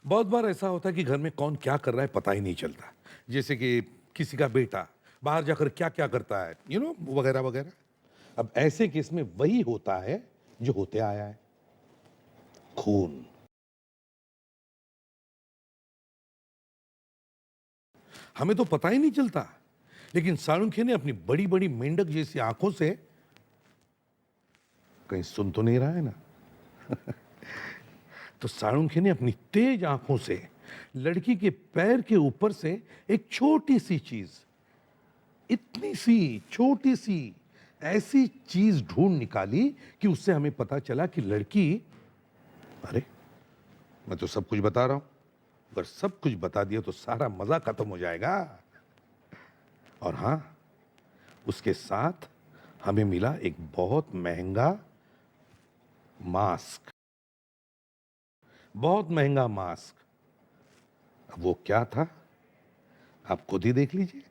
बहुत बार ऐसा होता है कि घर में कौन क्या कर रहा है पता ही नहीं चलता। जैसे कि किसी का बेटा बाहर जाकर क्या क्या करता है, वगैरह वगैरह। अब ऐसे केस में वही होता है जो होते आया है, खून। हमें तो पता ही नहीं चलता, लेकिन साळुंखे ने अपनी बड़ी बड़ी मेंढक जैसी आंखों से, कहीं सुन तो नहीं रहा है ना? तो साळुंखे ने अपनी तेज आंखों से लड़की के पैर के ऊपर से एक छोटी सी चीज, इतनी सी छोटी सी ऐसी चीज ढूंढ निकाली कि उससे हमें पता चला कि लड़की, अरे मैं तो सब कुछ बता रहा हूं, अगर सब कुछ बता दिया तो सारा मजा खत्म हो जाएगा। और हां, उसके साथ हमें मिला एक बहुत महंगा मास्क, बहुत महंगा मास्क। अब वो क्या था, आप खुद ही देख लीजिए।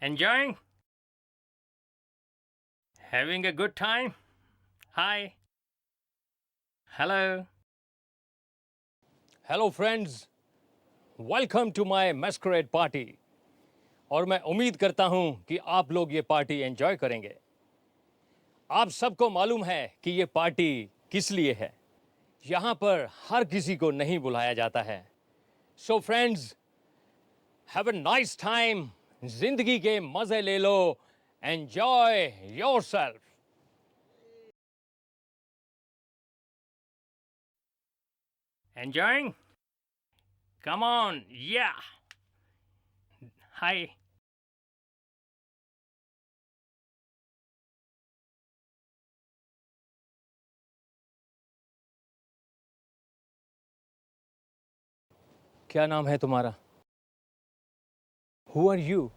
Enjoying? Having a good time? Hi. Hello. Hello friends, welcome to my masquerade party. और मैं उम्मीद करता हूं कि आप लोग ये पार्टी एंजॉय करेंगे। आप सबको मालूम है कि ये पार्टी किस लिए है। यहाँ पर हर किसी को नहीं बुलाया जाता है। So friends, have a nice time. जिंदगी के मजे ले लो, enjoy yourself. Enjoying? Come on. Yeah. Hi. क्या नाम है तुम्हारा? Who are you?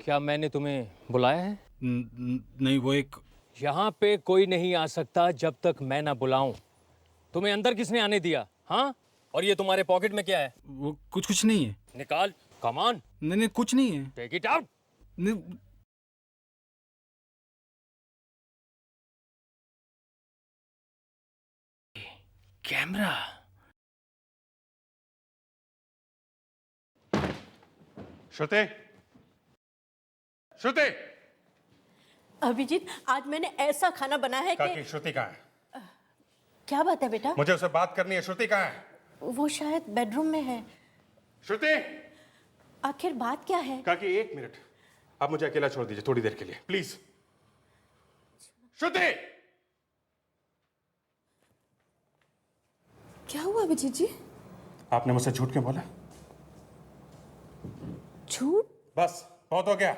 क्या मैंने तुम्हें बुलाया है? नहीं, वो एक यहाँ पे कोई नहीं आ सकता जब तक मैं ना बुलाऊं। तुम्हें अंदर किसने आने दिया? हाँ? और ये तुम्हारे पॉकेट में क्या है? वो कुछ नहीं है। निकाल। कम ऑन, नहीं नहीं, कुछ नहीं है। Take it out. नहीं, Camera. श्रुति, श्रुति। अभिजीत, आज मैंने ऐसा खाना बनाया है कि काकी, श्रुति कहाँ है? क्या बात है बेटा? मुझे उससे बात करनी है। श्रुति कहाँ है? वो शायद बेडरूम में है। श्रुति। आखिर बात क्या है? काकी, एक मिनट, आप मुझे अकेला छोड़ दीजिए थोड़ी देर के लिए, प्लीज। श्रुति। क्या हुआ अभिजीत जी? आपने मुझसे झूठ क्यों बोला? झूठ? बस बहुत हो गया,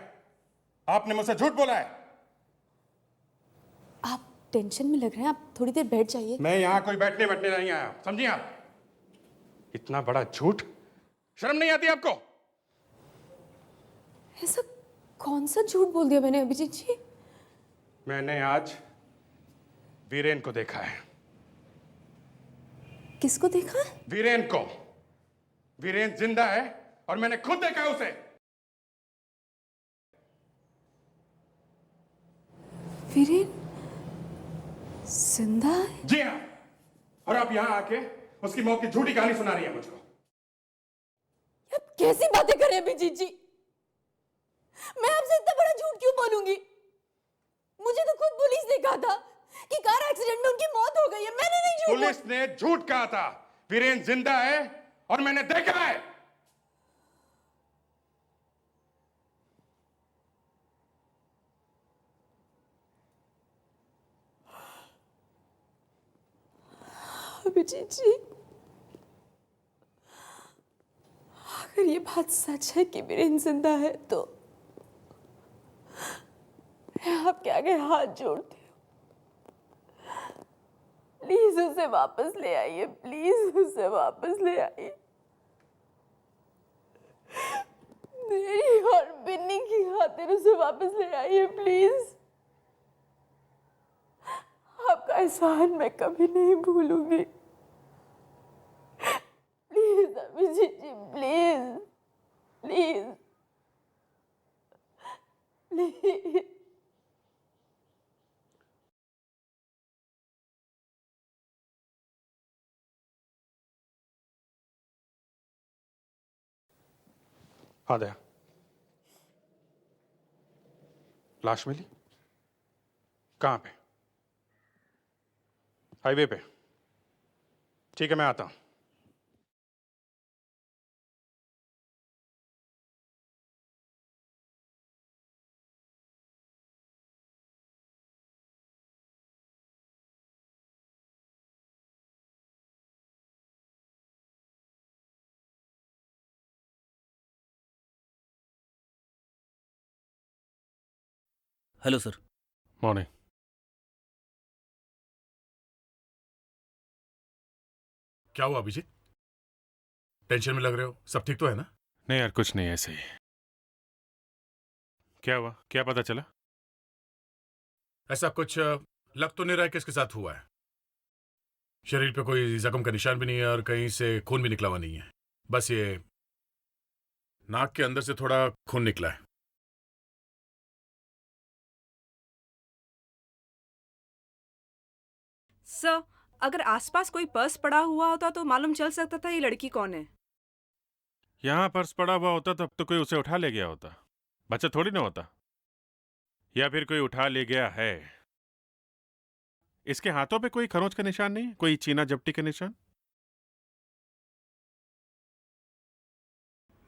आपने मुझसे झूठ बोला है। आप टेंशन में लग रहे हैं, आप थोड़ी देर बैठ जाइए। मैं यहाँ कोई बैठने बैठने नहीं आया, समझिए आप? इतना बड़ा झूठ, शर्म नहीं आती आपको? ऐसा कौन सा झूठ बोल दिया मैंने अभिजीत जी? मैंने आज वीरेन को देखा है। किसको देखा? वीरेन को। वीरेन जिंदा है और मैंने खुद देखा है उसे। वीरेन जिंदा है? जी हाँ, और आप यहां आके उसकी मौत की झूठी कहानी सुना रही है मुझको। आप कैसी बातें कर रहे हैं अभिजीत जी? मैं आपसे इतना बड़ा झूठ क्यों बोलूंगी? मुझे तो खुद पुलिस ने कहा था कि कार एक्सीडेंट में उनकी मौत हो गई है। मैंने नहीं झूठ पुलिस ने झूठ कहा था। वीरेन जिंदा है और मैंने देखा है। अभिजीत जी, अगर ये बात सच है कि वीरेन जिंदा है तो मैं आपके आगे हाथ जोड़ती हूँ। प्लीज उसे वापस ले आइए, प्लीज उसे वापस ले आइए। मेरी और बिन्नी की खातिर उसे वापस ले आइए, प्लीज। एहसान मैं कभी नहीं भूलूंगी। Please Abhijit ji, please please please. हाँ दया, लाश मिली? कहाँ पे? हाईवे पे? ठीक है, मैं आता हूँ। Hello sir. मॉर्निंग। क्या हुआ अभिजीत? टेंशन में लग रहे हो? सब ठीक तो है ना? नहीं यार, कुछ नहीं, ऐसे ही। क्या हुआ? क्या पता चला? ऐसा कुछ लग तो नहीं रहा है किसके साथ हुआ है। शरीर पे कोई जख्म का निशान भी नहीं है और कहीं से खून भी निकला हुआ नहीं है। बस ये नाक के अंदर से थोड़ा खून निकला है। सर, अगर आसपास कोई पर्स पड़ा हुआ होता तो मालूम चल सकता था ये लड़की कौन है। यहाँ पर्स पड़ा हुआ होता तब तो कोई उसे उठा ले गया होता, बच्चा थोड़ी ना होता। या फिर कोई उठा ले गया है। इसके हाथों पे कोई खरोंच का निशान नहीं, कोई चीना झपटी का निशान?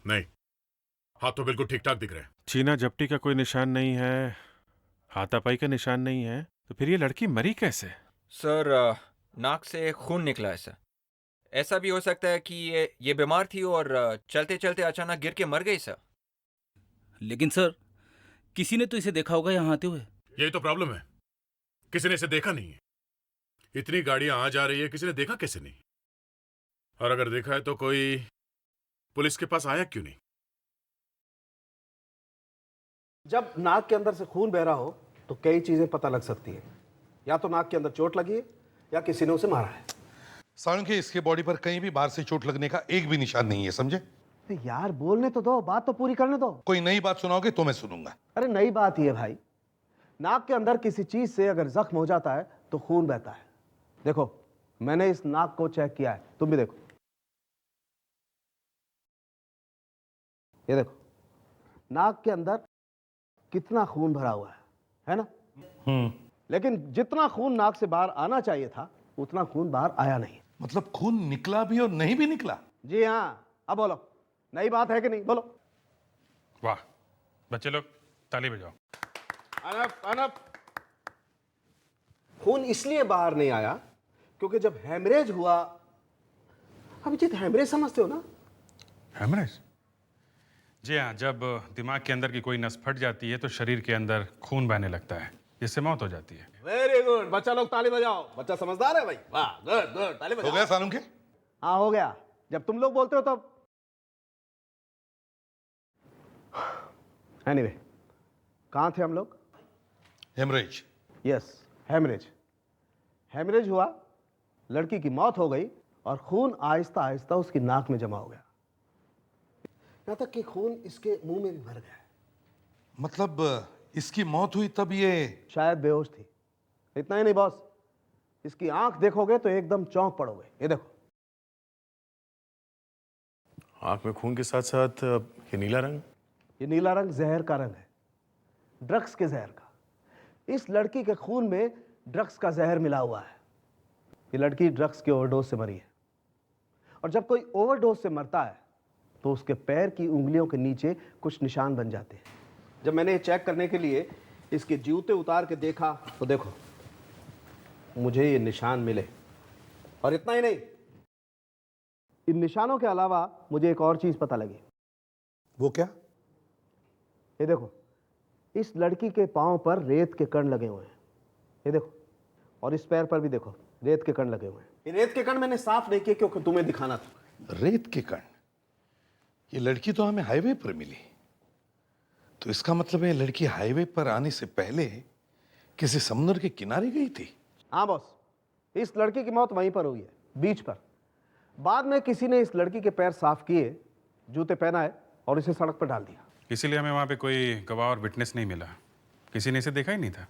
नहीं, हाथ तो बिल्कुल ठीक ठाक दिख रहे हैं। चीना झपटी का कोई निशान नहीं है, हाथापाई का निशान नहीं है, तो फिर ये लड़की मरी कैसे? सर, नाक से खून निकला है सर। ऐसा भी हो सकता है कि ये बीमार थी और चलते चलते अचानक गिर के मर गई सर। लेकिन सर, किसी ने तो इसे देखा होगा यहाँ आते हुए। यही तो प्रॉब्लम है, किसी ने इसे देखा नहीं है। इतनी गाड़ियां आ जा रही है, किसी ने देखा कैसे नहीं? और अगर देखा है तो कोई पुलिस के पास आया क्यों नहीं? जब नाक के अंदर से खून बह रहा हो तो कई चीजें पता लग सकती हैं। या तो नाक के अंदर चोट लगी है या किसी ने उसे मारा है। साळुंखे, इसके बॉडी पर कहीं भी बाहर से चोट लगने का एक भी निशान नहीं है, समझे? यार बोलने तो दो, बात तो पूरी करने दो। कोई नई बात सुनाओगे तो मैं सुनूंगा। अरे नई बात ही है भाई, नाक के अंदर किसी चीज से अगर जख्म हो जाता है तो खून बहता है। देखो, मैंने इस नाक को चेक किया है, तुम भी देखो। ये देखो, नाक के अंदर कितना खून भरा हुआ है ना? लेकिन जितना खून नाक से बाहर आना चाहिए था उतना खून बाहर आया नहीं। मतलब खून निकला भी और नहीं भी निकला? जी हाँ। अब बोलो, नई बात है कि नहीं? बोलो। वाह, बच्चे लोग ताली बजाओ। Enough enough. खून इसलिए बाहर नहीं आया क्योंकि जब हेमरेज हुआ, अभिजीत हेमरेज समझते हो ना? हेमरेज? जी हाँ, जब दिमाग के अंदर की कोई नस फट जाती है तो शरीर के अंदर खून बहने लगता है, जिससे मौत हो जाती है। वेरी गुड, बच्चा लोग ताली बजाओ। बच्चा समझदार है भाई। वाह, गुड गुड, ताली बजाओ। हो गया साळुंखे? हाँ हो गया, जब तुम लोग बोलते हो तब। एनीवे, कहाँ थे हम लोग? हेमरेज। Yes, haemorrhage. हेमरेज हुआ, लड़की की मौत हो गई और खून आहिस्ता आहिस्ता उसकी नाक में जमा हो गया, यहाँ तक कि खून इसके मुंह में भी भर गया। मतलब इसकी मौत हुई तब ये शायद बेहोश थी। इतना ही नहीं बॉस, इसकी आंख देखोगे तो एकदम चौंक पड़ोगे। ये देखो, आंख में खून के साथ साथ ये नीला रंग। ये नीला रंग जहर का रंग है, ड्रग्स के जहर का। इस लड़की के खून में ड्रग्स का जहर मिला हुआ है। ये लड़की ड्रग्स के ओवरडोज से मरी है। और जब कोई ओवरडोज से मरता है तो उसके पैर की उंगलियों के नीचे कुछ निशान बन जाते हैं। जब मैंने ये चेक करने के लिए इसके जूते उतार के देखा तो देखो, मुझे ये निशान मिले। और इतना ही नहीं, इन निशानों के अलावा मुझे एक और चीज पता लगी। वो क्या? ये देखो, इस लड़की के पांव पर रेत के कण लगे हुए हैं। ये देखो, और इस पैर पर भी देखो, रेत के कण लगे हुए हैं। ये रेत के कण मैंने साफ नहीं किए क्योंकि तुम्हें दिखाना था। रेत के कण? ये लड़की तो हमें हाईवे पर मिली, तो इसका मतलब है लड़की हाईवे पर आने से पहले किसी समुद्र के किनारे गई थी। हाँ बॉस, इस लड़की की मौत वहीं पर हुई है, बीच पर। बाद में किसी ने इस लड़की के पैर साफ किए, जूते पहनाए और इसे सड़क पर डाल दिया। इसीलिए हमें वहाँ पे कोई गवाह और विटनेस नहीं मिला। किसी ने इसे देखा ही नहीं था।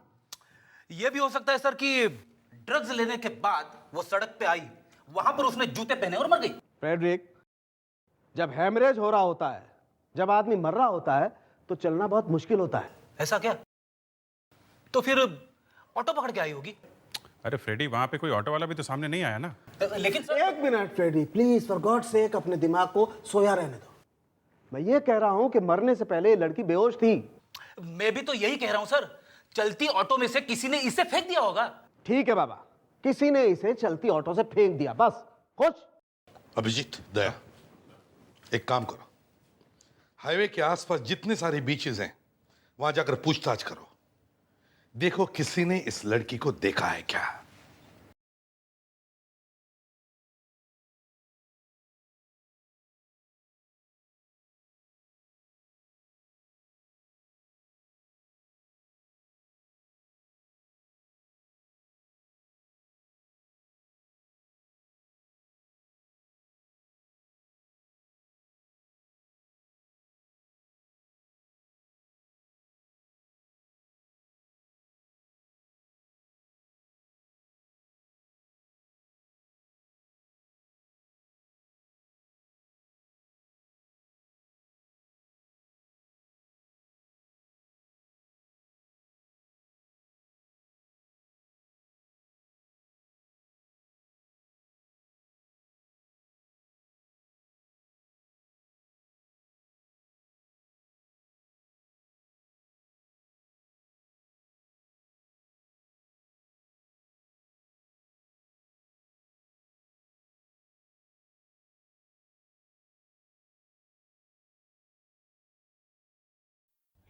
ये भी हो सकता है सर कि ड्रग्स लेने के बाद वो सड़क पे आई, वहां पर उसने जूते पहने और मर गई। फ्रेडरिक, जब हैमरेज हो रहा होता है, जब आदमी मर रहा होता है, तो चलना बहुत मुश्किल होता है। ऐसा क्या? तो फिर ऑटो पकड़ के आई होगी। अरे फ्रेडी, वहाँ पे कोई ऑटो वाला भी तो सामने नहीं आया ना। लेकिन सर... एक minute Freddy, please for God sake अपने दिमाग को सोया रहने दो। मैं ये कह रहा हूं कि मरने से पहले ये लड़की बेहोश थी। मैं भी तो यही कह रहा हूं सर, चलती ऑटो में से किसी ने इसे फेंक दिया होगा। ठीक है बाबा, किसी ने इसे चलती ऑटो से फेंक दिया, बस। खुश? अभिजीत, दया, एक काम करो, हाईवे के आसपास जितने सारे बीचेस हैं वहां जाकर पूछताछ करो। देखो किसी ने इस लड़की को देखा है क्या।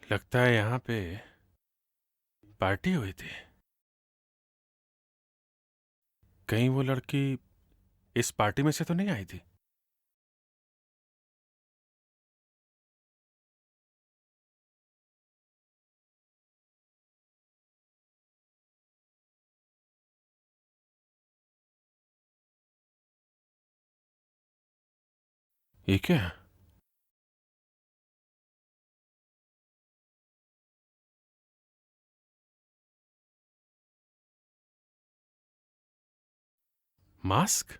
लगता है यहाँ पे पार्टी हुई थी। कहीं वो लड़की इस पार्टी में से तो नहीं आई थी? ये क्या है? मास्क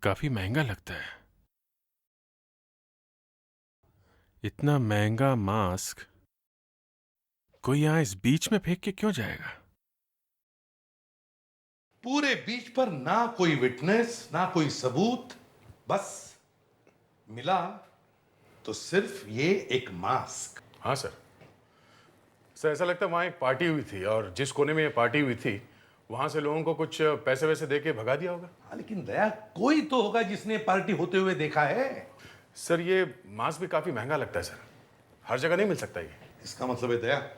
काफी महंगा लगता है। इतना महंगा मास्क कोई यहां इस बीच में फेंक के क्यों जाएगा? पूरे बीच पर ना कोई विटनेस, ना कोई सबूत, बस मिला तो सिर्फ ये एक मास्क। हाँ सर। सर ऐसा लगता है वहाँ एक पार्टी हुई थी और जिस कोने में ये पार्टी हुई थी वहां से लोगों को कुछ पैसे वैसे दे के भगा दिया होगा। हाँ, लेकिन दया, कोई तो होगा जिसने पार्टी होते हुए देखा है। सर ये मास्क भी काफी महंगा लगता है सर, हर जगह नहीं मिल सकता ये। इसका मतलब है दया,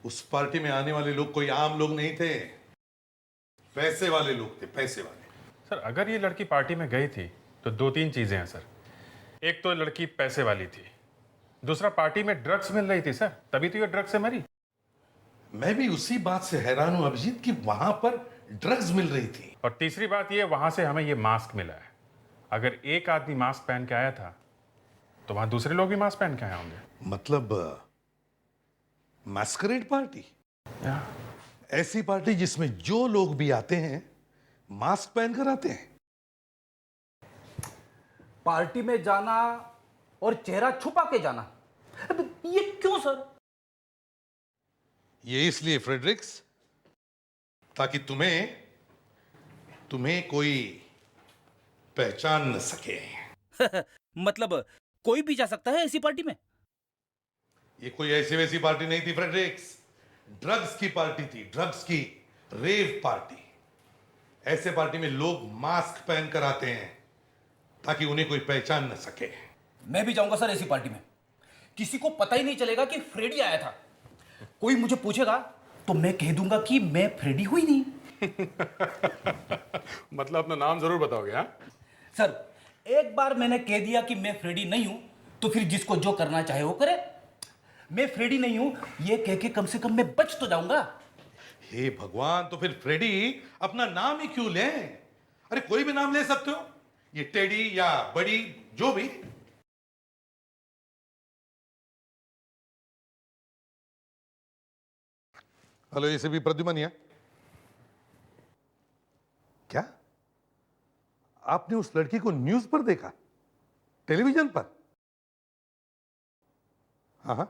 उस पार्टी में आने वाले लोग कोई आम लोग नहीं थे, पैसे वाले लोग थे, पैसे वाले। सर अगर ये लड़की पार्टी में गई थी तो दो तीन चीजें हैं सर। एक तो लड़की पैसे वाली थी, दूसरा पार्टी में ड्रग्स मिल रही थी सर, तभी तो ये ड्रग्स से मरी। मैं भी उसी बात से हैरान हूं अभिजीत कि वहां पर ड्रग्स मिल रही थी। और तीसरी बात ये, वहां से हमें ये मास्क मिला है। अगर एक आदमी मास्क पहन के आया था तो वहां दूसरे लोग भी मास्क पहन के आए होंगे। मतलब मैस्करेड पार्टी, ऐसी पार्टी जिसमें जो लोग भी आते हैं मास्क पहनकर आते हैं। पार्टी में जाना और चेहरा छुपा के जाना, ये क्यों सर? ये इसलिए फ्रेडरिक्स, ताकि तुम्हें कोई पहचान न सके। मतलब कोई भी जा सकता है ऐसी पार्टी में? ये कोई ऐसी वैसी पार्टी नहीं थी फ्रेडरिक्स, ड्रग्स की पार्टी थी, ड्रग्स की रेव पार्टी। ऐसे पार्टी में लोग मास्क पहनकर आते हैं ताकि उन्हें कोई पहचान न सके। मैं भी जाऊंगा सर ऐसी पार्टी में, किसी को पता ही नहीं चलेगा कि फ्रेडी आया था। कोई मुझे पूछेगा तो मैं कह दूंगा कि मैं फ्रेडी हुई नहीं। मतलब अपना नाम जरूर बताओगे? हाँ सर, एक बार मैंने कह दिया कि मैं फ्रेडी नहीं हूं तो फिर जिसको जो करना चाहे वो करे। मैं फ्रेडी नहीं हूं ये कह के कम से कम मैं बच तो जाऊंगा। हे भगवान, तो फिर फ्रेडी अपना नाम ही क्यों लें? अरे कोई भी नाम ले सकते हो, ये टेडी या बड़ी, जो भी। हेलो, ये भी प्रद्युमन है क्या? आपने उस लड़की को न्यूज पर देखा, टेलीविजन पर? हाँ हाँ,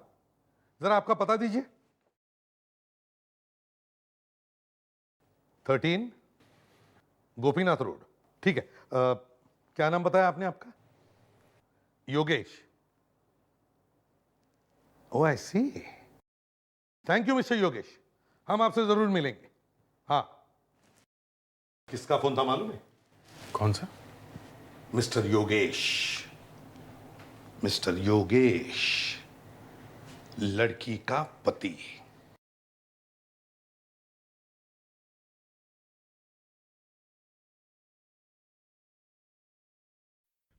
जरा आपका पता दीजिए। 13 गोपीनाथ रोड, ठीक है। क्या नाम बताया आपने आपका? योगेश। ओ आई सी, थैंक यू मिस्टर योगेश, हम आपसे जरूर मिलेंगे। हाँ, किसका फोन था मालूम है? कौन सा? मिस्टर योगेश, मिस्टर योगेश, लड़की का पति।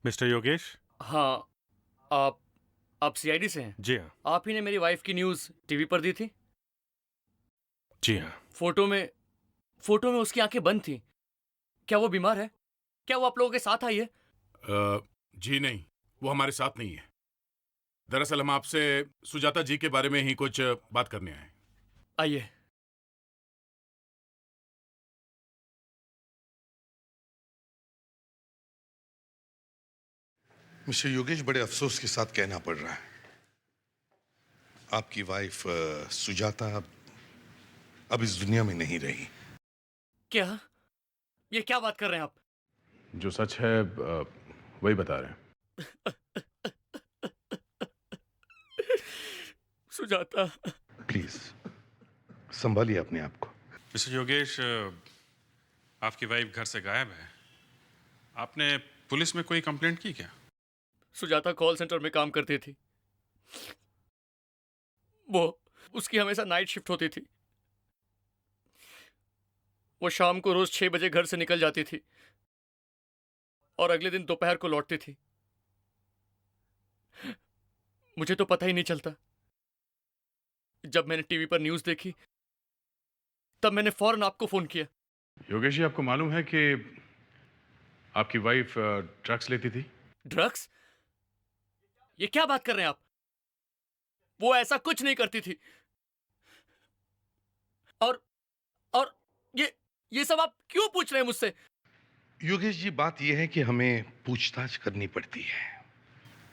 मिस्टर योगेश? हाँ, आप सीआईडी से हैं? जी हाँ। आप ही ने मेरी वाइफ की न्यूज़ टीवी पर दी थी? जी हाँ। फोटो में उसकी आंखें बंद थी। क्या वो बीमार है? क्या वो आप लोगों के साथ आई है? जी नहीं, वो हमारे साथ नहीं है। दरअसल हम आपसे सुजाता जी के बारे में ही कुछ बात करने आए। आइए। मिस्टर योगेश, बड़े अफसोस के साथ कहना पड़ रहा है, आपकी वाइफ सुजाता अब इस दुनिया में नहीं रही। क्या? ये क्या बात कर रहे हैं आप? जो सच है वही बता रहे हैं। सुजाता, प्लीज संभालिए अपने आप को। मिस्टर योगेश, आपकी वाइफ घर से गायब है। आपने पुलिस में कोई कंप्लेंट की क्या? सुजाता कॉल सेंटर में काम करती थी। वो उसकी हमेशा नाइट शिफ्ट होती थी। वो शाम को रोज 6 बजे घर से निकल जाती थी और अगले दिन दोपहर को लौटती थी। मुझे तो पता ही नहीं चलता। जब मैंने टीवी पर न्यूज़ देखी तब मैंने फौरन आपको फोन किया। योगेश जी, आपको मालूम है कि आपकी वाइफ ड्रग्स लेती थी? ड्रग्स? ये क्या बात कर रहे हैं आप? वो ऐसा कुछ नहीं करती थी। और ये सब आप क्यों पूछ रहे हैं मुझसे? योगेश जी, बात यह है कि हमें पूछताछ करनी पड़ती है।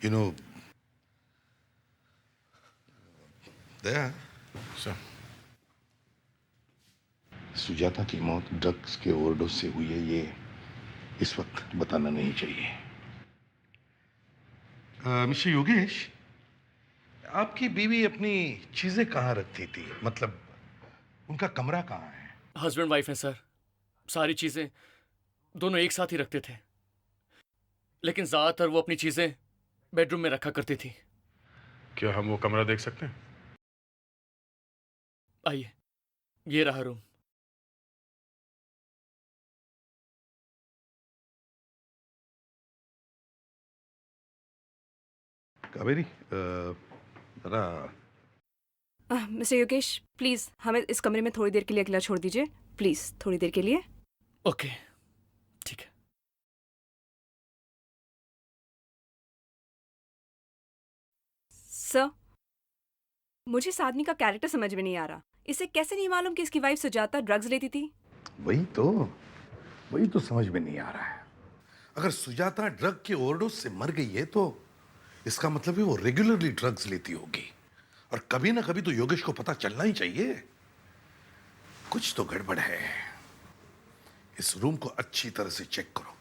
You know Daya, sir, Sujata की मौत ड्रग्स के ओवरडोज से हुई है, ये इस वक्त बताना नहीं चाहिए। मिस्टर योगेश, आपकी बीवी अपनी चीजें कहाँ रखती थी? मतलब उनका कमरा कहाँ है? हस्बैंड वाइफ है सर। सारी चीजें दोनों एक साथ ही रखते थे, लेकिन ज्यादातर वो अपनी चीजें बेडरूम में रखा करती थी। क्या हम वो कमरा देख सकते हैं? आइए, ये रहा रूम। कावेरी, जरा मिस्टर योगेश, प्लीज हमें इस कमरे में थोड़ी देर के लिए अकेला छोड़ दीजिए। प्लीज, थोड़ी देर के लिए। ओके, ठीक है। सर, मुझे इस आदमी का कैरेक्टर समझ में नहीं आ रहा। इसे कैसे नहीं मालूम कि इसकी वाइफ सुजाता ड्रग्स लेती थी? वही तो समझ में नहीं आ रहा है। अगर सुजाता ड्रग के ओवरडोज से मर गई है तो इसका मतलब है वो रेगुलरली ड्रग्स लेती होगी, और कभी ना कभी तो योगेश को पता चलना ही चाहिए। कुछ तो गड़बड़ है। इस रूम को अच्छी तरह से चेक करो,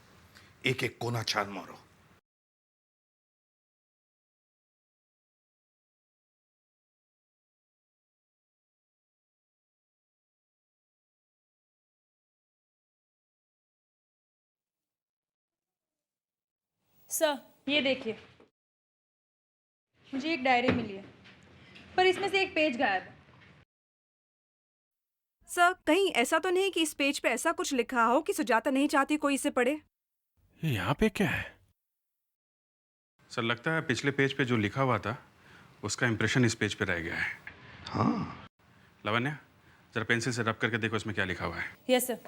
एक एक कोना छान मारो। सर, ये देखिए, मुझे एक डायरी मिली है, पर इसमें से एक पेज गायब है। सर, कहीं ऐसा तो नहीं कि इस पेज पे ऐसा कुछ लिखा हो कि सुजाता नहीं चाहती कोई इसे पढ़े? ये यहाँ पे क्या है? सर, लगता है पिछले पेज पे जो लिखा हुआ था उसका इंप्रेशन इस पेज पे रह गया है। हाँ, लावण्या, जरा पेंसिल से रब करके देखो इसमें क्या लिखा हुआ है। Yes sir.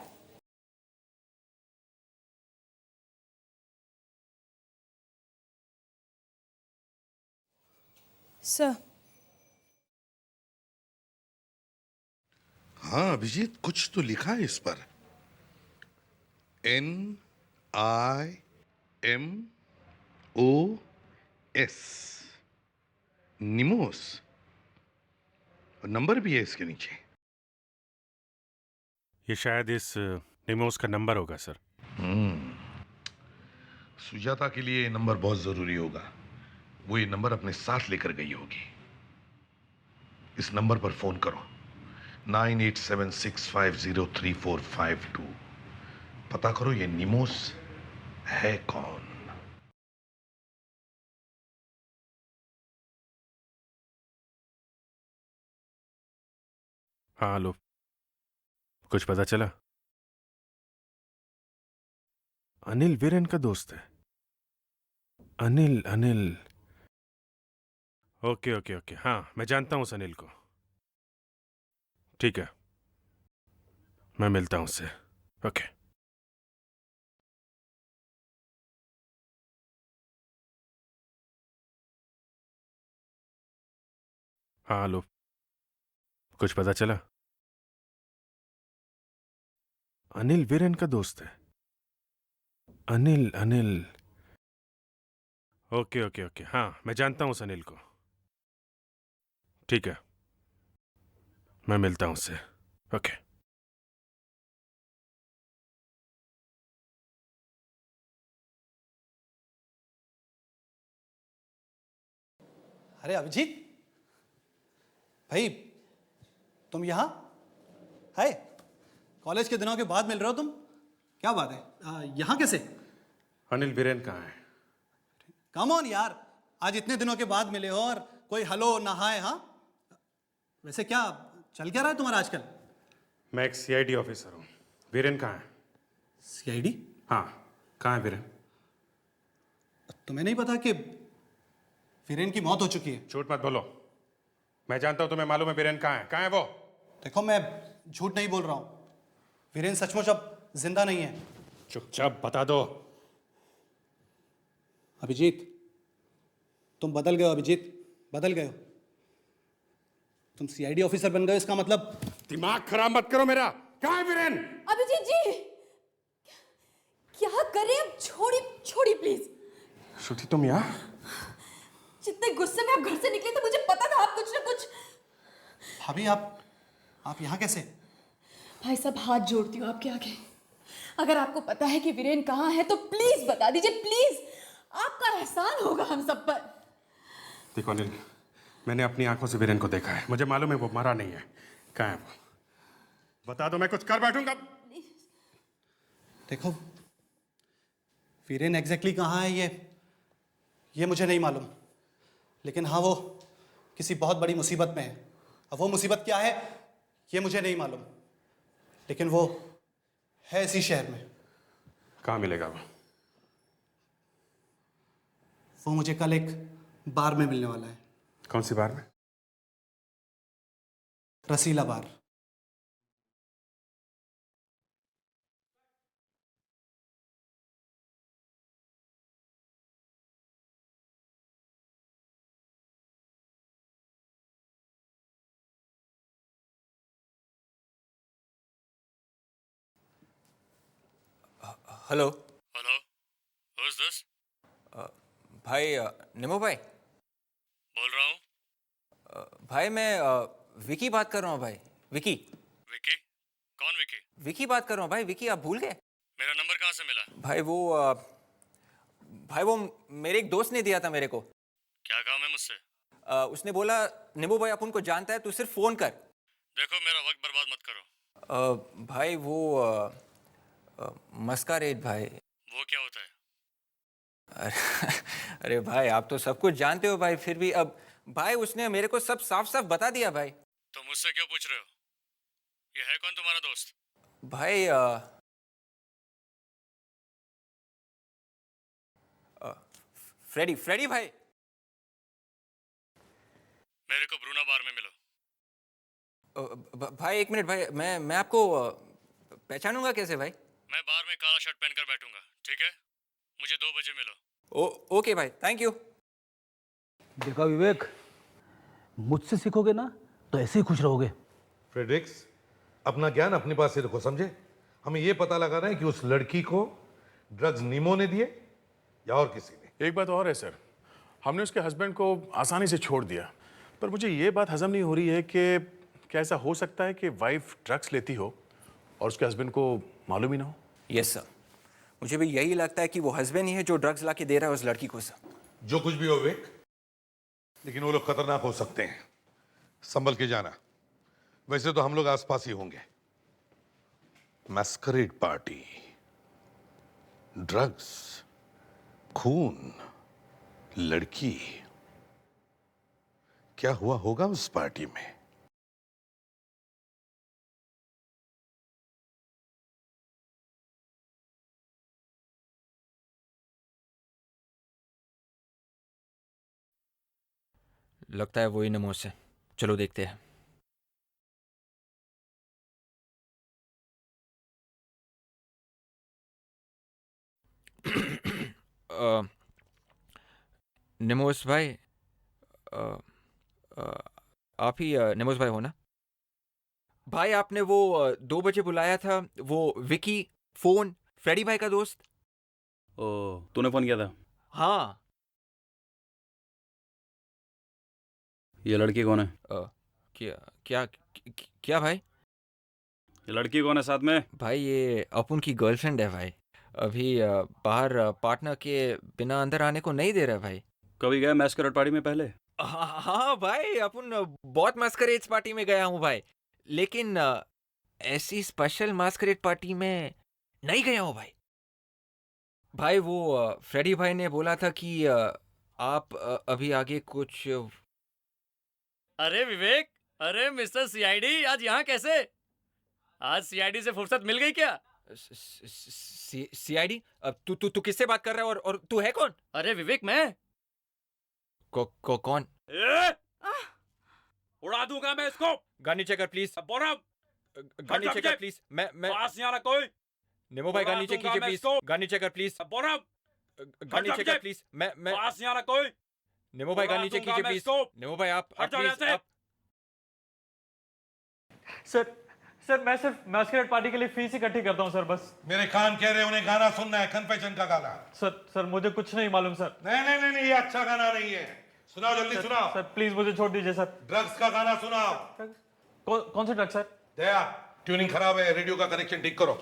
सर हाँ अभिजीत, कुछ तो लिखा है इस पर। NIMOS, निमोस। नंबर भी है इसके नीचे। ये शायद इस निमोस का नंबर होगा सर। सुजाता के लिए ये नंबर बहुत जरूरी होगा। वो ये नंबर अपने साथ लेकर गई होगी। इस नंबर पर फोन करो, 9876503452। पता करो ये निमोस है कौन। हाँ हेलो, कुछ पता चला? अनिल वीरेन का दोस्त है। अनिल। ओके ओके ओके, हाँ मैं जानता हूँ उस अनिल को। ठीक है, मैं मिलता हूँ उससे। ओके। हाँ हेलो, कुछ पता चला? अनिल वीरेन का दोस्त है। अनिल। ओके ओके ओके, हाँ मैं जानता हूँ उस अनिल को। ठीक है, मैं मिलता हूँ उससे। ओके। अरे अभिजीत भाई, तुम यहाँ? हाय, कॉलेज के दिनों के बाद मिल रहे हो तुम? क्या बात है, यहाँ कैसे? अनिल वीरेन कहाँ है? कम ऑन यार, आज इतने दिनों के बाद मिले हो और कोई हेलो ना हाय। हाँ वैसे क्या चल क्या रहा है तुम्हारा आजकल? मैं एक CID ऑफिसर हूँ। वीरेन कहाँ है? CID? हाँ, कहाँ है वीरेन? तुम्हें नहीं पता कि वीरेन की मौत हो चुकी है? झूठ मत बोलो, मैं जानता हूँ, तुम्हें मालूम है वीरेन कहाँ है वो? देखो मैं झूठ नहीं बोल रहा हूँ, वीरेन सचमुच अब जिंदा नहीं है। चुपचाप बता दो। अभिजीत तुम बदल गए हो, अभिजीत बदल गए हो। तुम CID ऑफिसर बन गए, इसका मतलब। दिमाग खराब मत करो मेरा। कहाँ है वीरेन? अभिजीत जी क्या करें अब? छोड़ी प्लीज। श्रुति तुम यहाँ? जितने गुस्से में आप घर से निकले थे मुझे पता था आप कुछ ना कुछ। भाभी आप यहाँ कैसे? भाई साहब हाथ जोड़ती हूँ आपके आगे, अगर आपको पता है कि वीरेन कहाँ है तो प्लीज बता दीजिए, प्लीज। आपका एहसान होगा हम सब पर। देखो अनिल, मैंने अपनी आंखों से वीरेन को देखा है, मुझे मालूम है वो मरा नहीं है। कहाँ है वो? बता दो, मैं कुछ कर बैठूंगा। देखो वीरेन एग्जैक्टली कहाँ है ये मुझे नहीं मालूम, लेकिन हाँ वो किसी बहुत बड़ी मुसीबत में है। अब वो मुसीबत क्या है ये मुझे नहीं मालूम, लेकिन वो है इसी शहर में। कहाँ मिलेगा वो? वो मुझे कल एक बार में मिलने वाला है। कौन सी बार में? Rasila bar. Hello. Hello, who is this? भाई निमो भाई बोल रहा हूँ। भाई मैं विकी बात कर रहा हूँ भाई। विकी विकी? कौन विकी? विकी बात कर रहा हूँ भाई। विकी आप भूल गए? मेरा नंबर कहाँ से मिला? भाई वो मेरे एक दोस्त ने दिया था मेरे को। क्या काम है मुझसे? उसने बोला निमो भाई अपन को जानता है, तू सिर्फ फोन कर। देखो मेरा वक्त बर्बाद मत करो। भाई वो मस्कारेड भाई। वो क्या होता है? अरे भाई आप तो सब कुछ जानते हो भाई, फिर भी अब भाई उसने मेरे को सब साफ साफ बता दिया भाई। तो मुझसे क्यों पूछ रहे हो? ये है कौन तुम्हारा दोस्त? भाई फ्रेडी भाई। मेरे को ब्रूना बार में मिलो। भाई एक मिनट भाई, मैं आपको पहचानूंगा कैसे भाई? मैं बार में काला शर्ट पहनकर बैठूंगा, ठीक है? मुझे 2 बजे मिलो। ओके भाई, थैंक यू। देखा विवेक, मुझसे सीखोगे ना तो ऐसे ही खुश रहोगे। फ्रेडरिक्स, अपना ज्ञान अपने पास ही रखो, समझे? हमें यह पता लगाना है कि उस लड़की को ड्रग्स नीमो ने दिए या और किसी ने। एक बात और है सर, हमने उसके हस्बैंड को आसानी से छोड़ दिया, पर मुझे ये बात हजम नहीं हो रही है कि क्या ऐसा हो सकता है कि वाइफ ड्रग्स लेती हो और उसके हस्बैंड को मालूम ही ना हो? यस सर, मुझे भी यही लगता है कि वो हस्बैंड ही है जो ड्रग्स ला के दे रहा है उस लड़की को सर। जो कुछ भी हो विवेक, लेकिन वो लोग खतरनाक हो सकते हैं, संभल के जाना। वैसे तो हम लोग आसपास ही होंगे। मैस्करेड पार्टी, ड्रग्स, खून, लड़की, क्या हुआ होगा उस पार्टी में? लगता है वही नमो से। चलो देखते हैं। निमोस भाई, अ, अ, आप ही निमोस भाई हो ना? भाई आपने वो 2 बजे बुलाया था, वो विकी फोन, फ्रेडी भाई का दोस्त। ओ, तूने फोन किया था? हाँ। ये लड़की कौन है? क्या क्या क्या भाई? ये लड़की कौन है साथ में? भाई ये अपुन की गर्लफ्रेंड है भाई। अभी बाहर पार्टनर के बिना अंदर आने को नहीं दे रहा भाई। कभी गया मैस्करेड पार्टी में पहले? हाँ भाई, अपुन बहुत मास्करेड पार्टी में गया हूँ भाई, लेकिन ऐसी स्पेशल मास्करेड पार्टी में नहीं गया हूँ भाई। भाई वो फ्रेडी भाई ने बोला था कि आप अभी आगे कुछ। अरे विवेक, अरे मिस्टर सीआईडी, आज यहाँ कैसे? आज सीआईडी से फुर्सत मिल गई क्या? सीआईडी? तू किससे बात कर रहा है और तू है कौन? अरे विवेक, मैं कौन? उड़ा दूंगा मैं इसको। गानी चेकर प्लीज। गानी चेकर प्लीज। मैं पास नहीं आना कोई। नेमो भाई गानी चेक कीजिए प्लीज। गानी चेकर प्लीज। गानी चेकर प्लीज। मैं पास नहीं आना कोई। नेमो भाई गानी चेक कीजिए प्लीज। नेमो भाई आप प्लीज। सर मैं सिर्फ मैस्करेड पार्टी के लिए फीस इकट्ठी करता हूँ सर, बस। मेरे कान कह रहे हैं उन्हें गाना सुनना है, कन्फेशन का गाना। सर मुझे कुछ नहीं मालूम सर। नहीं, ये अच्छा गाना नहीं है। सुनाओ, जल्दी सुनाओ। सर प्लीज मुझे छोड़ दीजिए सर। ड्रग्स का गाना सुनाओ। कौन सा ड्रग सर? दया, ट्यूनिंग खराब है, रेडियो का कनेक्शन ठीक करो।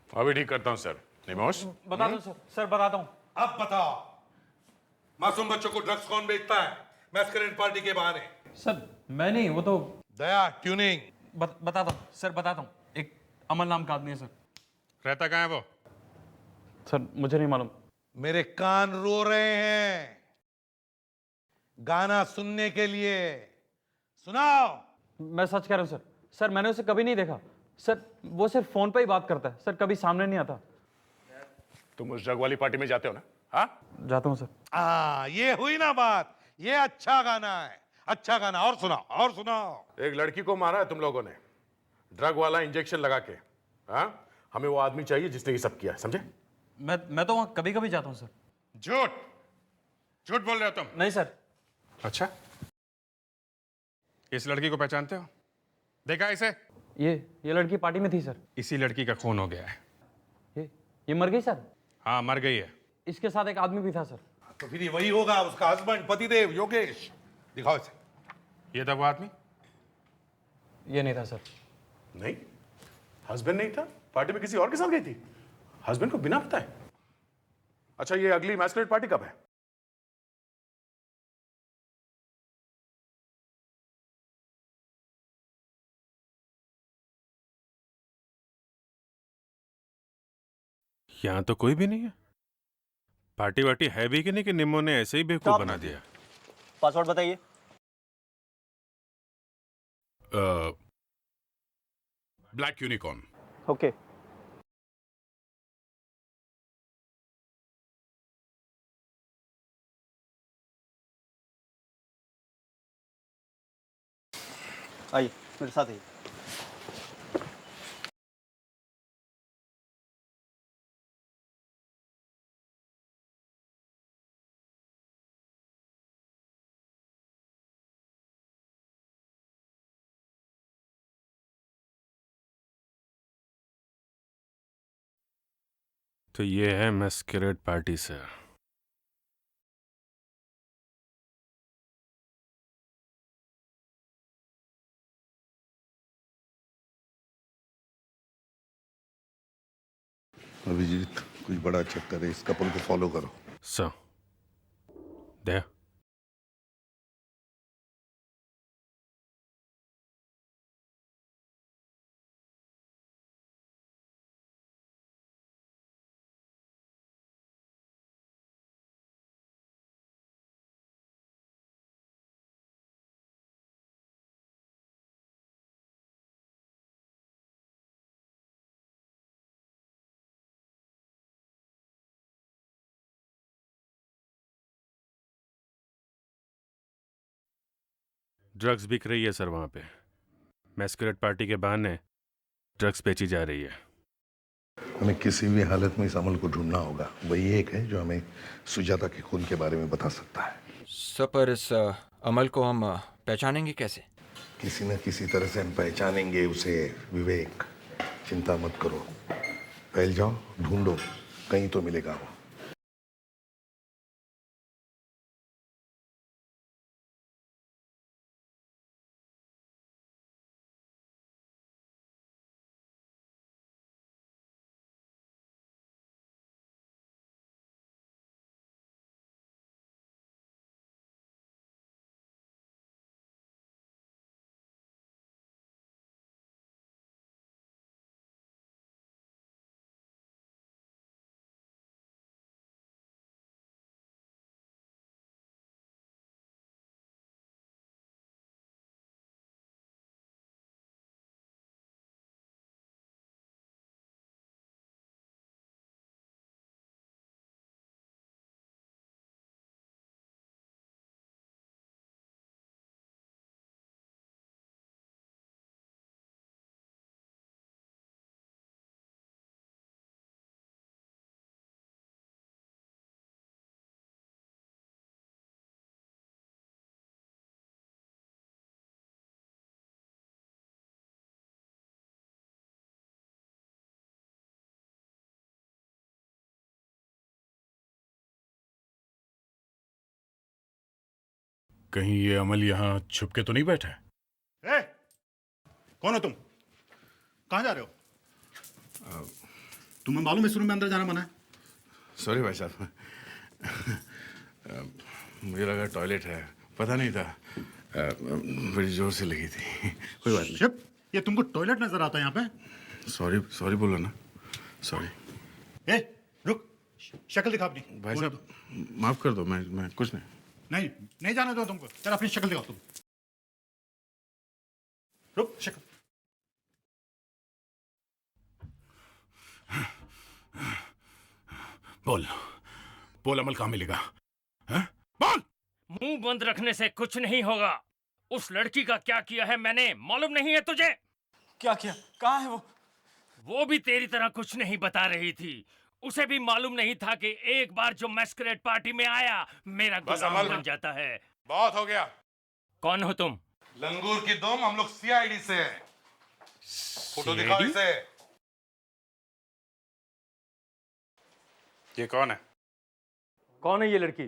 अभी ठीक करता हूँ सर। निमोश, बता दो सर बताता हूँ। अब बताओ, मासूम बच्चों को ड्रग्स कौन बेचता है मैस्करेड पार्टी के बहाने? सर मैं नहीं, वो तो दया, ट्यूनिंग। बताता हूँ सर, बताता हूँ। एक अमन नाम का आदमी है सर। रहता कहाँ है वो? सर मुझे नहीं मालूम। मेरे कान रो रहे हैं गाना सुनने के लिए। सुनाओ। मैं सच कह रहा हूँ सर। सर मैंने उसे कभी नहीं देखा सर, वो सिर्फ फोन पे ही बात करता है सर, कभी सामने नहीं आता। तुम उस ड्रग वाली पार्टी में जाते हो ना? हाँ, जाता हूँ सर। ये हुई ना बात। ये अच्छा गाना है, अच्छा गाना। और सुनाओ। एक लड़की को मारा है तुम लोगों ने, ड्रग वाला इंजेक्शन लगा के। हाँ, हमें वो आदमी चाहिए जिसने ये सब किया है, समझे? मैं तो वहाँ कभी कभी जाता हूँ सर। झूठ बोल रहे हो तुम? नहीं सर। अच्छा, इस लड़की को पहचानते हो? देखा इसे? ये लड़की पार्टी में थी सर। इसी लड़की का खून हो गया है। ये मर गई सर? हाँ, मर गई है। इसके साथ एक आदमी भी था सर। तो फिर ये वही होगा, उसका हस्बैंड, पतिदेव, योगेश। दिखाओ इसे। ये था वो आदमी? ये नहीं था सर। नहीं, हस्बैंड नहीं था। पार्टी में किसी और के साथ गई थी, हस्बैंड को बिना बताए। अच्छा, ये अगली मैस्करेड पार्टी कब है? यहां तो कोई भी नहीं है। पार्टी वार्टी है भी कि नहीं, कि निम्मो ने ऐसे ही बेवकूफ बना दिया? पासवर्ड बताइए। Black unicorn. ओके। आइए मेरे साथ आइए। तो ये है मैस्करेड पार्टी सर। अभिजीत, कुछ बड़ा चक्कर है, इस कपल को फॉलो करो। सर दे ड्रग्स बिक रही है सर वहाँ पे। मैस्करेड पार्टी के बहाने ड्रग्स बेची जा रही है। हमें किसी भी हालत में इस अमल को ढूंढना होगा। वही एक है जो हमें सुजाता के खून के बारे में बता सकता है। सर पर इस अमल को हम पहचानेंगे कैसे? किसी न किसी तरह से हम पहचानेंगे उसे। विवेक, चिंता मत करो, फैल जाओ, ढूंढो, कहीं तो मिलेगा वो। कहीं ये अमल यहाँ छुप के तो नहीं बैठा है? ए, कौन हो तुम? कहाँ जा रहे हो? तुम्हें मालूम है इस रूम में अंदर जाना मना है? सॉरी भाई साहब, मुझे लगा टॉयलेट है, पता नहीं था। बड़ी जोर से लगी थी। कोई बात नहीं। शिप, ये तुमको टॉयलेट नजर आता है यहाँ पे? सॉरी सॉरी बोलो ना, सॉरी। ए, रुक, शक्ल दिखा अपनी। भाई साहब माफ कर दो, मैं कुछ नहीं। नहीं, नहीं जाने दो तुमको। चल अपनी शक्ल दिखाओ तुम। रुक, शक्ल। बोल बोल, अमल कहाँ मिलेगा? हैं? बोल। मुंह बंद रखने से कुछ नहीं होगा। उस लड़की का क्या किया है मैंने मालूम नहीं है तुझे? क्या किया? कहाँ है वो? वो भी तेरी तरह कुछ नहीं बता रही थी। उसे भी मालूम नहीं था कि एक बार जो मैस्करेड पार्टी में आया मेरा गुलाम बन जाता है। बहुत हो गया। कौन हो तुम? लंगूर की दुम, हम लोग सीआईडी से हैं। फोटो दिखाओ इसे। ये कौन है? कौन है ये लड़की?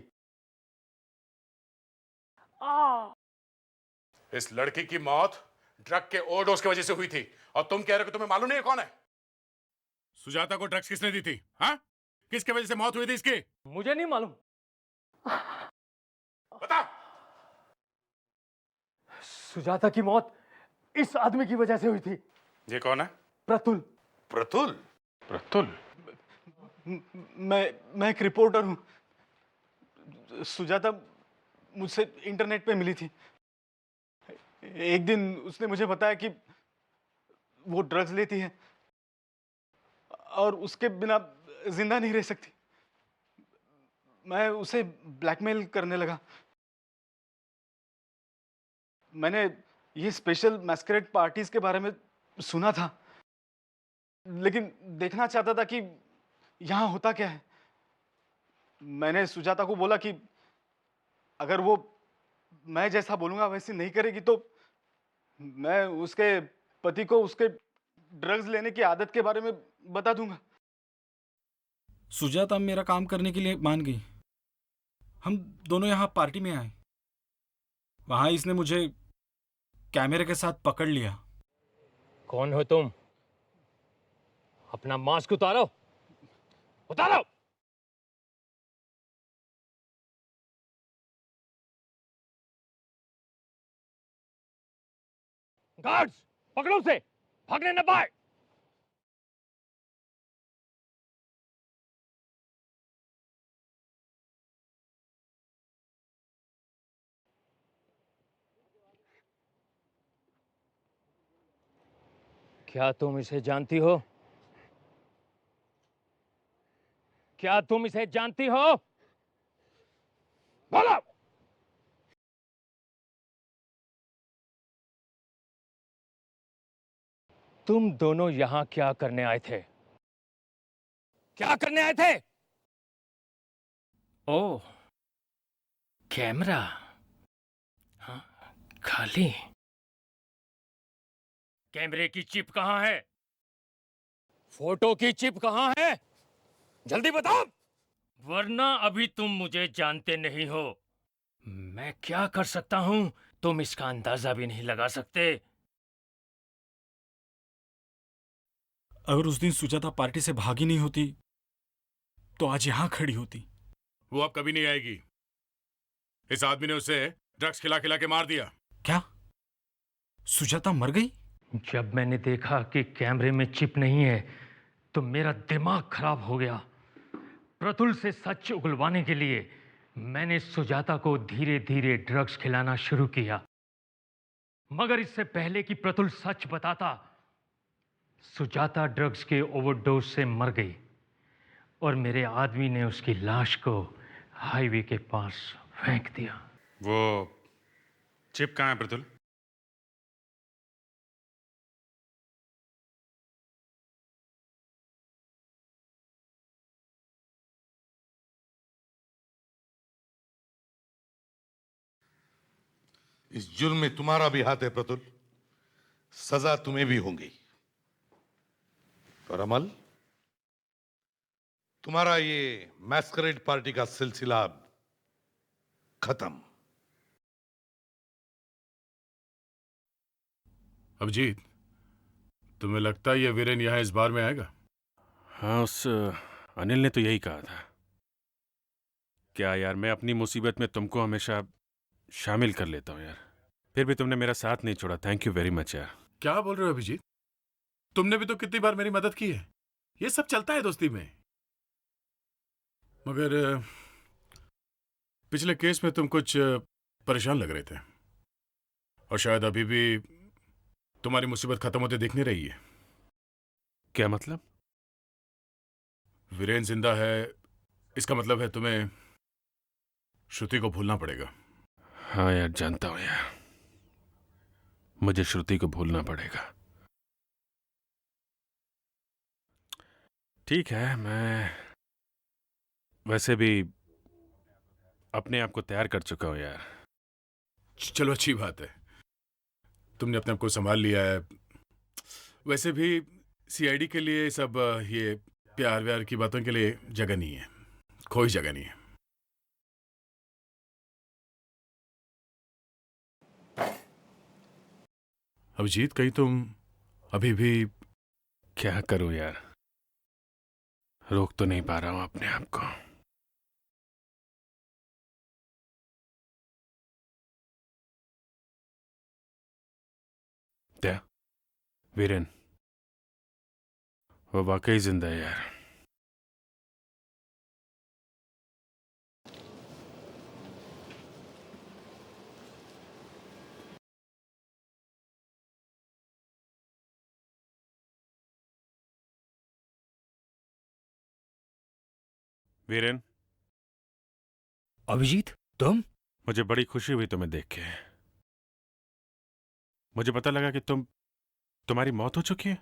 इस लड़की की मौत ड्रग के ओवरडोज की वजह से हुई थी और तुम कह रहे हो कि तुम्हें मालूम नहीं है कौन है? सुजाता को ड्रग्स किसने दी थी? हाँ, किसके वजह से मौत हुई थी इसकी? मुझे नहीं मालूम। बता। सुजाता की मौत इस आदमी की वजह से हुई थी। ये कौन है? प्रतुल। प्रतुल? प्रतुल? मैं एक रिपोर्टर हूँ। सुजाता मुझसे इंटरनेट पे मिली थी। एक दिन उसने मुझे बताया कि वो ड्रग्स लेती है और उसके बिना जिंदा नहीं रह सकती। मैं उसे ब्लैकमेल करने लगा। मैंने ये स्पेशल मैस्करेड पार्टीज के बारे में सुना था, लेकिन देखना चाहता था कि यहाँ होता क्या है। मैंने सुजाता को बोला कि अगर वो मैं जैसा बोलूंगा वैसे नहीं करेगी तो मैं उसके पति को उसके ड्रग्स लेने की आदत के बारे में बता दूंगा। सुजाता मेरा काम करने के लिए मान गई। हम दोनों यहाँ पार्टी में आए, वहां इसने मुझे कैमरे के साथ पकड़ लिया। कौन हो तुम? अपना मास्क उतारो, उतारो। गार्ड्स, पकड़ो उसे, भागने न पाए। क्या तुम इसे जानती हो? क्या तुम इसे जानती हो? बोलो। तुम दोनों यहां क्या करने आए थे? क्या करने आए थे? ओह, कैमरा। हाँ, खाली। कैमरे की चिप कहां है? फोटो की चिप कहां है? जल्दी बताओ, वरना अभी तुम मुझे जानते नहीं हो। मैं क्या कर सकता हूं तुम इसका अंदाजा भी नहीं लगा सकते। अगर उस दिन सुजाता पार्टी से भागी नहीं होती तो आज यहां खड़ी होती। वो अब कभी नहीं आएगी। इस आदमी ने उसे ड्रग्स खिला खिला के मार दिया। क्या सुजाता मर गई? जब मैंने देखा कि कैमरे में चिप नहीं है तो मेरा दिमाग खराब हो गया। प्रतुल से सच उगलवाने के लिए मैंने सुजाता को धीरे धीरे ड्रग्स खिलाना शुरू किया, मगर इससे पहले कि प्रतुल सच बताता, सुजाता ड्रग्स के ओवरडोज से मर गई और मेरे आदमी ने उसकी लाश को हाईवे के पास फेंक दिया। वो चिप कहाँ है प्रतुल? इस जुर्म में तुम्हारा भी हाथ है प्रतुल, सजा तुम्हें भी होगी। और अमल, तुम्हारा ये मैस्करेड पार्टी का सिलसिला अब खत्म। अभिजीत, तुम्हें लगता है ये वीरेन यहां इस बार में आएगा? हाँ, उस अनिल ने तो यही कहा था। क्या यार, मैं अपनी मुसीबत में तुमको हमेशा शामिल कर लेता हूँ यार, फिर भी तुमने मेरा साथ नहीं छोड़ा। थैंक यू वेरी मच यार। क्या बोल रहे हो अभिजीत? तुमने भी तो कितनी बार मेरी मदद की है। ये सब चलता है दोस्ती में। मगर पिछले केस में तुम कुछ परेशान लग रहे थे और शायद अभी भी तुम्हारी मुसीबत खत्म होते दिख नहीं रही है। क्या मतलब? वीरेन जिंदा है, इसका मतलब है तुम्हें श्रुति को भूलना पड़ेगा। हाँ यार, जानता हूँ यार, मुझे श्रुति को भूलना पड़ेगा। ठीक है, मैं वैसे भी अपने आप को तैयार कर चुका हूं यार। चलो, अच्छी बात है, तुमने अपने आप को संभाल लिया है। वैसे भी सीआईडी के लिए सब ये प्यार व्यार की बातों के लिए जगह नहीं है, कोई जगह नहीं है। अभिजीत, कहीं तुम अभी भी... क्या करूं यार, रोक तो नहीं पा रहा हूं अपने आप को। क्या वीरेन, वो वाकई जिंदा है यार। वीरेन। अभिजीत, तुम? मुझे बड़ी खुशी हुई तुम्हें देख के। मुझे पता लगा कि तुम्हारी मौत हो चुकी है।